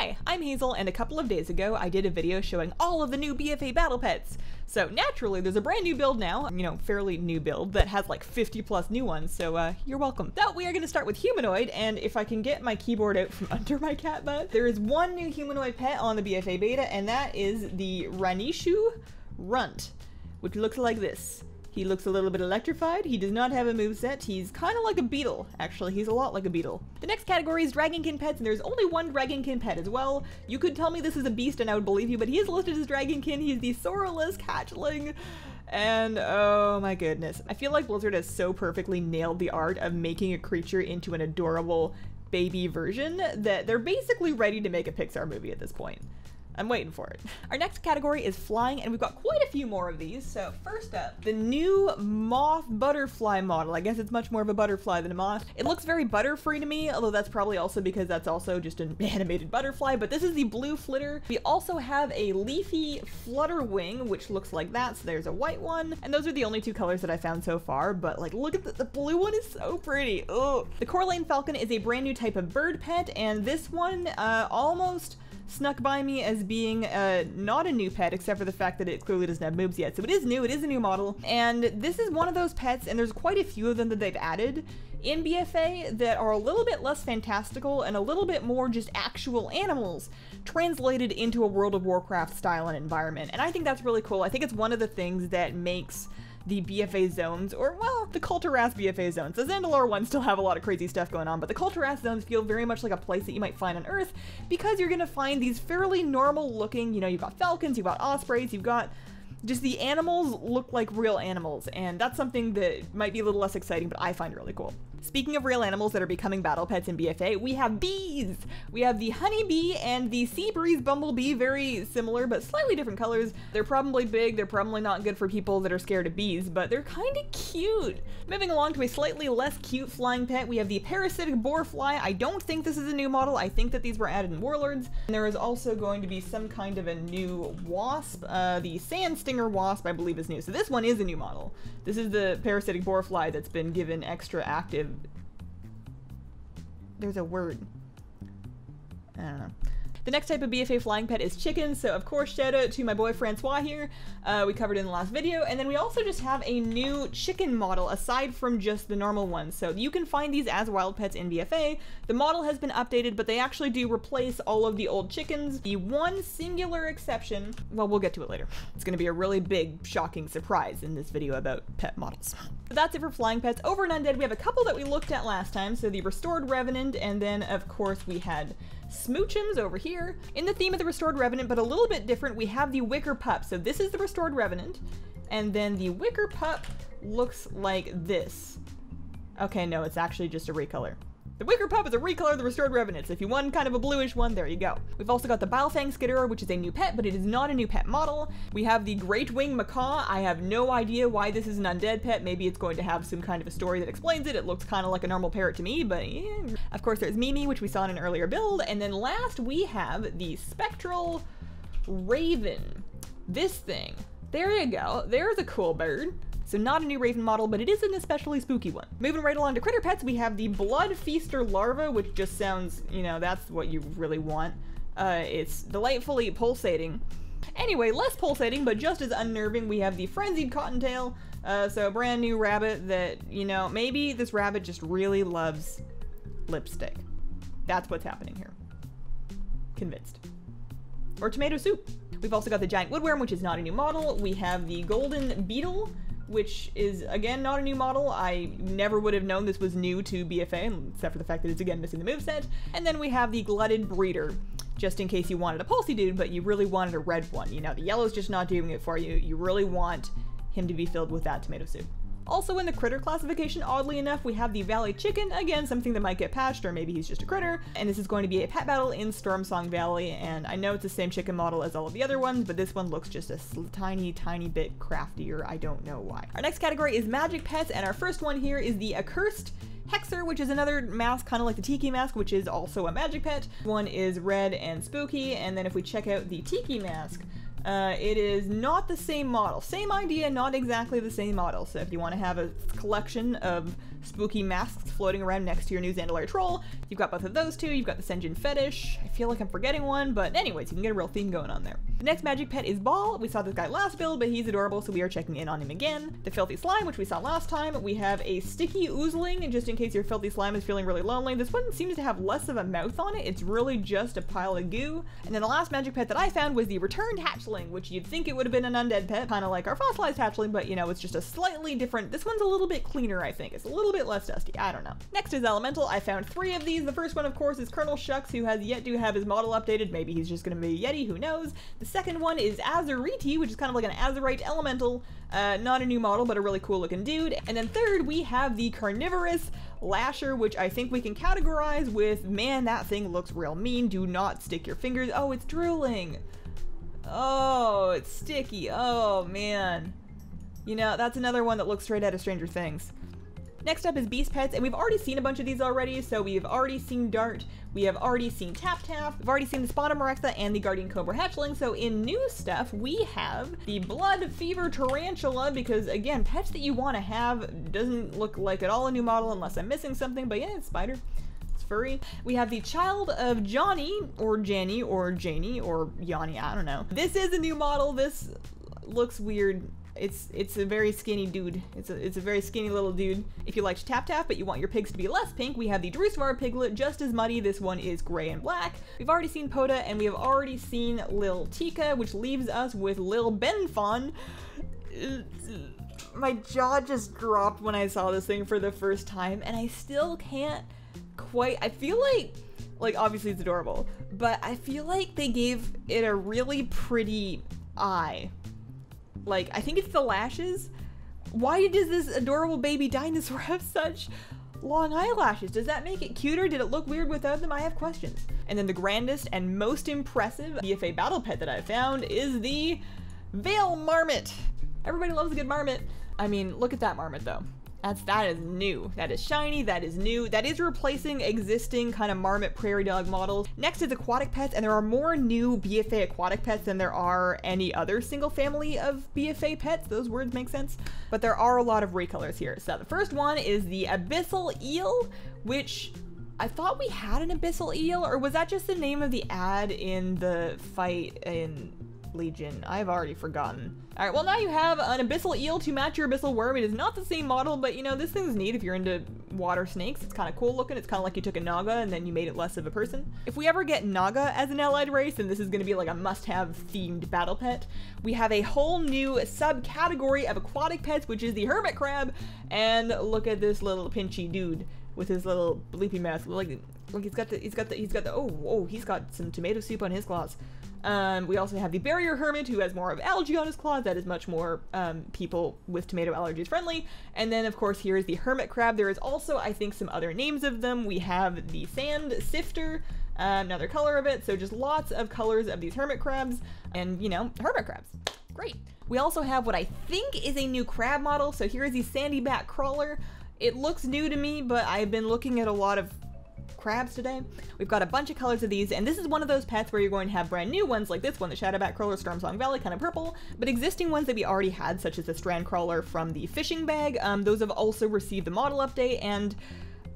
Hi, I'm Hazel, and a couple of days ago I did a video showing all of the new BfA battle pets. So naturally there's a brand new build now, fairly new build, that has like 50 plus new ones, so you're welcome. Now we are going to start with humanoid, and if I can get my keyboard out from under my cat butt, there is one new humanoid pet on the BfA beta, and that is the Ranishu Runt, which looks like this. He looks a little bit electrified. He does not have a moveset. He's kind of like a beetle, actually. He's a lot like a beetle. The next category is Dragonkin pets, and there's only one Dragonkin pet as well. You could tell me this is a beast and I would believe you, but he is listed as Dragonkin. He's the Saurolisk Hatchling. And oh my goodness. I feel like Blizzard has so perfectly nailed the art of making a creature into an adorable baby version that they're basically ready to make a Pixar movie at this point. I'm waiting for it. Our next category is flying, and we've got quite a few more of these. So first up, the new Moth Butterfly model. I guess it's much more of a butterfly than a moth. It looks very butterfree to me, although that's probably also because that's also just an animated butterfly, but this is the Blue Flitter. We also have a Leafy Flutterwing, which looks like that, so there's a white one. And those are the only two colors that I found so far, but like, look at the blue one is so pretty. Oh, the Coraline Falcon is a brand new type of bird pet, and this one almost snuck by me as being not a new pet, except for the fact that it clearly doesn't have moves yet. So it is new, it is a new model, and this is one of those pets, and there's quite a few of them that they've added in BfA that are a little bit less fantastical and a little bit more just actual animals translated into a World of Warcraft style and environment. And I think that's really cool. I think it's one of the things that makes the BfA zones, or well, the Kulturas BfA zones. The Zandalar ones still have a lot of crazy stuff going on, but the Kulturas zones feel very much like a place that you might find on Earth, because you're gonna find these fairly normal looking, you've got falcons, you've got ospreys, you've got just the animals look like real animals, and that's something that might be a little less exciting, but I find really cool. Speaking of real animals that are becoming battle pets in BfA, we have bees! We have the honeybee and the Seabreeze Bumblebee, very similar but slightly different colors. They're probably big, they're probably not good for people that are scared of bees, but they're kind of cute. Moving along to a slightly less cute flying pet, we have the Parasitic Bore Fly. I don't think this is a new model, I think that these were added in Warlords. And there is also going to be some kind of a new wasp. The Sand Stinger Wasp, I believe, is new. So this one is a new model. This is the Parasitic Bore Fly that's been given extra active. There's a word. I don't know. The next type of BfA flying pet is chickens, so of course shout out to my boy Francois here. We covered it in the last video, and then we also just have a new chicken model aside from just the normal ones. So you can find these as wild pets in BfA. The model has been updated, but they actually do replace all of the old chickens. The one singular exception, well, we'll get to it later. It's gonna be a really big, shocking surprise in this video about pet models. But that's it for flying pets. Over in Undead, we have a couple that we looked at last time. So the Restored Revenant, and then of course we had Smoochums over here. In the theme of the Restored Revenant, but a little bit different, we have the Wicker Pup. So this is the Restored Revenant, and then the Wicker Pup looks like this. Okay, no, it's actually just a recolor. The Wicker Pup is a recolor of the Restored Revenant, so if you want kind of a bluish one, there you go. We've also got the Bilefang Skitterer, which is a new pet, but it is not a new pet model. We have the Greatwing Macaw. I have no idea why this is an undead pet. Maybe it's going to have some kind of a story that explains it. It looks kind of like a normal parrot to me, but yeah. Of course, there's Mimi, which we saw in an earlier build, and then last we have the Spectral Raven. This thing. There you go. There's a cool bird. So not a new Raven model, but it is an especially spooky one. Moving right along to critter pets, we have the Blood Feaster Larva, which just sounds, that's what you really want. It's delightfully pulsating. Anyway, less pulsating, but just as unnerving, we have the Frenzied Cottontail. So a brand new rabbit that, maybe this rabbit just really loves lipstick. That's what's happening here. Convinced. Or tomato soup. We've also got the Giant Woodworm, which is not a new model. We have the Golden Beetle, which is, again, not a new model. I never would have known this was new to BfA, except for the fact that it's, again, missing the moveset. And then we have the Glutton Breeder, just in case you wanted a pulsy dude, but you really wanted a red one. The yellow's just not doing it for you. You really want him to be filled with that tomato soup. Also in the critter classification, oddly enough, we have the Valley Chicken, again, something that might get patched, or maybe he's just a critter, and this is going to be a pet battle in Stormsong Valley, and I know it's the same chicken model as all of the other ones, but this one looks just a tiny, tiny bit craftier. I don't know why. Our next category is magic pets, and our first one here is the Accursed Hexer, which is another mask, kind of like the Tiki Mask, which is also a magic pet. One is red and spooky, and then if we check out the Tiki Mask, it is not the same model. Same idea, not exactly the same model. So if you want to have a collection of spooky masks floating around next to your new Zandalari Troll. You've got both of those two. You've got the Senjin Fetish. I feel like I'm forgetting one, but anyways, you can get a real theme going on there. The next magic pet is Ball. We saw this guy last build, but he's adorable, so we are checking in on him again. The Filthy Slime, which we saw last time. We have a Sticky Oozling, and just in case your Filthy Slime is feeling really lonely, this one seems to have less of a mouth on it. It's really just a pile of goo. And then the last magic pet that I found was the Returned Hatchling, which you'd think it would have been an undead pet, kind of like our fossilized hatchling, but you know, it's just a slightly different. This one's a little bit cleaner, I think. It's a little bit less dusty. I don't know. Next is Elemental. I found 3 of these. The first one, of course, is Colonel Shucks, who has yet to have his model updated. Maybe he's just going to be a Yeti, who knows. The second one is Azeriti, which is kind of like an Azerite Elemental. Not a new model, but a really cool looking dude. And then third, we have the Carnivorous Lasher, which I think we can categorize with, man, that thing looks real mean. Do not stick your fingers. Oh, it's drooling. Oh, it's sticky. Oh, man. You know, that's another one that looks straight out of Stranger Things. Next up is Beast Pets, and we've already seen a bunch of these already. So we have already seen Dart, we have already seen Tap Tap, we've already seen the Spotted Marexa and the Guardian Cobra Hatchling. So in new stuff, we have the Blood Fever Tarantula, because again, pets that you want to have doesn't look like at all a new model unless I'm missing something, but yeah, it's spider. It's furry. We have the Child of Johnny, or Janny, or Janie, or Yanni, I don't know. This is a new model. This looks weird. It's a very skinny dude. It's a very skinny little dude. If you liked Tap Tap, but you want your pigs to be less pink, we have the Drusvar Piglet, just as muddy. This one is gray and black. We've already seen Poda, and we have already seen Lil Tika, which leaves us with Lil Ben'fon. My jaw just dropped when I saw this thing for the first time, and I still can't quite, I feel like obviously it's adorable, but I feel like they gave it a really pretty eye. Like, I think it's the lashes. Why does this adorable baby dinosaur have such long eyelashes? Does that make it cuter? Did it look weird without them? I have questions. And then the grandest and most impressive BfA battle pet that I found is the Vale Marmot. Everybody loves a good marmot. I mean, look at that marmot though. That is new. That is shiny, that is new. That is replacing existing kind of marmot prairie dog models. Next is aquatic pets, and there are more new BfA aquatic pets than there are any other single family of BfA pets. Those words make sense. But there are a lot of recolors here. So the first one is the Abyssal Eel, which I thought we had an Abyssal Eel, or was that just the name of the ad in the fight in Legion? I've already forgotten. Alright, well now you have an Abyssal Eel to match your Abyssal Worm. It is not the same model, but you know, this thing's neat if you're into water snakes. It's kind of cool looking. It's kind of like you took a Naga and then you made it less of a person. If we ever get Naga as an allied race, then this is going to be like a must-have themed battle pet. We have a whole new subcategory of aquatic pets, which is the Hermit Crab. And look at this little pinchy dude with his little bleepy mouth. Like he's got some tomato soup on his claws. We also have the Barrier Hermit, who has more of algae on his claws. That is much more people with tomato allergies friendly. And then, of course, here is the Hermit Crab. There is also, I think, some other names of them. We have the Sand Sifter, another color of it. So just lots of colors of these Hermit Crabs. And, you know, Hermit Crabs. Great. We also have what I think is a new crab model. So here is the Sandy Back Crawler. It looks new to me, but I've been looking at a lot of crabs today. We've got a bunch of colors of these, and this is one of those pets where you're going to have brand new ones like this one, the Shadowback Crawler Storm Song Valley, kind of purple, but existing ones that we already had, such as the Strand Crawler from the Fishing Bag, those have also received the model update, and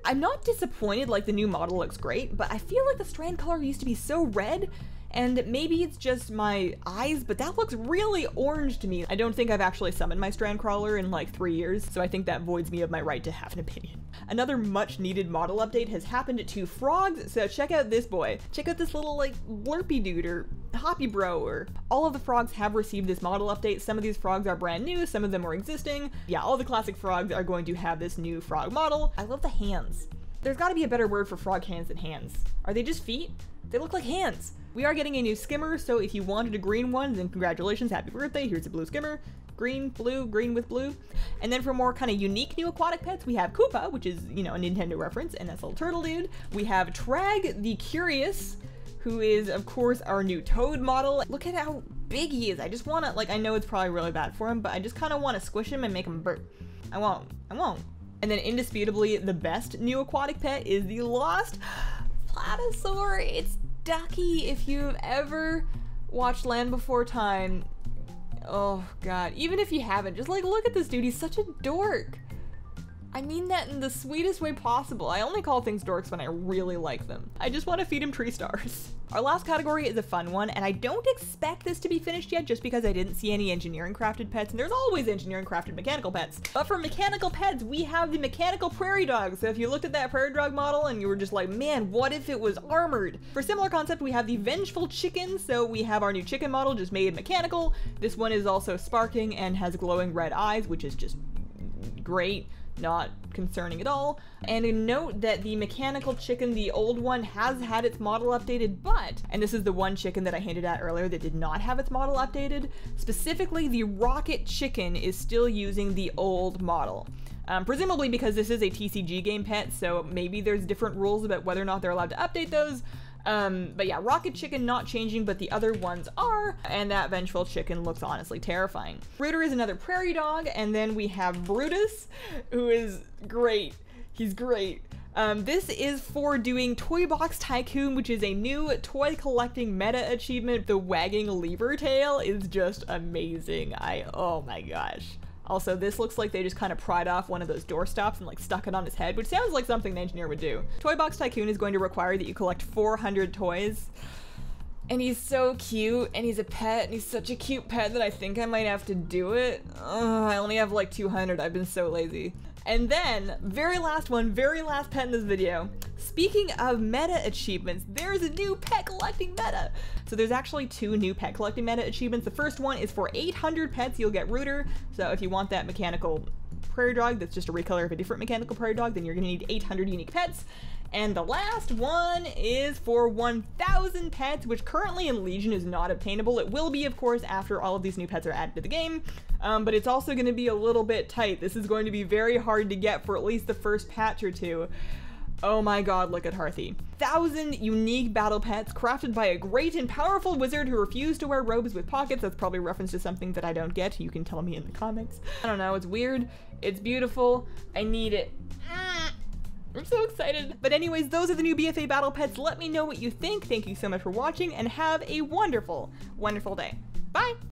I'm not disappointed. Like, the new model looks great, but I feel like the Strand Crawler used to be so red, and maybe it's just my eyes, but that looks really orange to me. I don't think I've actually summoned my Strand Crawler in like 3 years, so I think that voids me of my right to have an opinion. Another much needed model update has happened to frogs, so check out this boy. Check out this little like blurpy dude or hoppy bro, or all of the frogs have received this model update. Some of these frogs are brand new, some of them are existing. Yeah, all the classic frogs are going to have this new frog model. I love the hands. There's gotta be a better word for frog hands than hands. Are they just feet? They look like hands. We are getting a new skimmer, so if you wanted a green one, then congratulations, happy birthday, here's a blue skimmer. Green, blue, green with blue. And then for more kind of unique new aquatic pets, we have Koopa, which is, you know, a Nintendo reference, and that's a little turtle dude. We have Trag the Curious, who is, of course, our new toad model. Look at how big he is. I just want to, like, I know it's probably really bad for him, but I just kind of want to squish him and make him burp. I won't. And then indisputably, the best new aquatic pet is the Lost Platysaur. It's Ducky. If you've ever watched Land Before Time, oh god, even if you haven't, just like look at this dude. He's such a dork. I mean that in the sweetest way possible. I only call things dorks when I really like them. I just want to feed him tree stars. Our last category is a fun one, and I don't expect this to be finished yet just because I didn't see any engineering crafted pets, and there's always engineering crafted mechanical pets. But for mechanical pets, we have the mechanical prairie dog. So if you looked at that prairie dog model and you were just like, man, what if it was armored? For similar concept, we have the vengeful chicken. So we have our new chicken model just made mechanical. This one is also sparking and has glowing red eyes, which is just great. Not concerning at all. And a note that the mechanical chicken, the old one, has had its model updated, but, and this is the one chicken that I hinted at earlier that did not have its model updated, specifically the rocket chicken is still using the old model. Presumably because this is a TCG game pet, so maybe there's different rules about whether or not they're allowed to update those. But yeah, Rocket Chicken not changing, but the other ones are, and that Vengeful Chicken looks honestly terrifying. Rooter is another prairie dog, and then we have Brutus, who is great. He's great. This is for doing Toy Box Tycoon, which is a new toy collecting meta achievement. The wagging lever tail is just amazing. Oh my gosh. Also, this looks like they just kind of pried off one of those doorstops and like stuck it on his head, which sounds like something an engineer would do. Toy Box Tycoon is going to require that you collect 400 toys. And he's so cute, and he's a pet, and he's such a cute pet that I think I might have to do it. I only have like 200, I've been so lazy. And then, very last one, very last pet in this video. Speaking of meta achievements, there's a new pet collecting meta. So there's actually 2 new pet collecting meta achievements. The first one is for 800 pets, you'll get Rooter. So if you want that mechanical prairie dog that's just a recolor of a different mechanical prairie dog, then you're gonna need 800 unique pets. And the last one is for 1,000 pets, which currently in Legion is not obtainable. It will be, of course, after all of these new pets are added to the game, but it's also going to be a little bit tight. This is going to be very hard to get for at least the first patch or 2. Oh my god, look at Hearthy. 1,000 unique battle pets crafted by a great and powerful wizard who refused to wear robes with pockets. That's probably a reference to something that I don't get. You can tell me in the comments. I don't know, it's weird. It's beautiful. I need it. I'm so excited. But anyways, those are the new BfA battle pets. Let me know what you think. Thank you so much for watching and have a wonderful, wonderful day. Bye!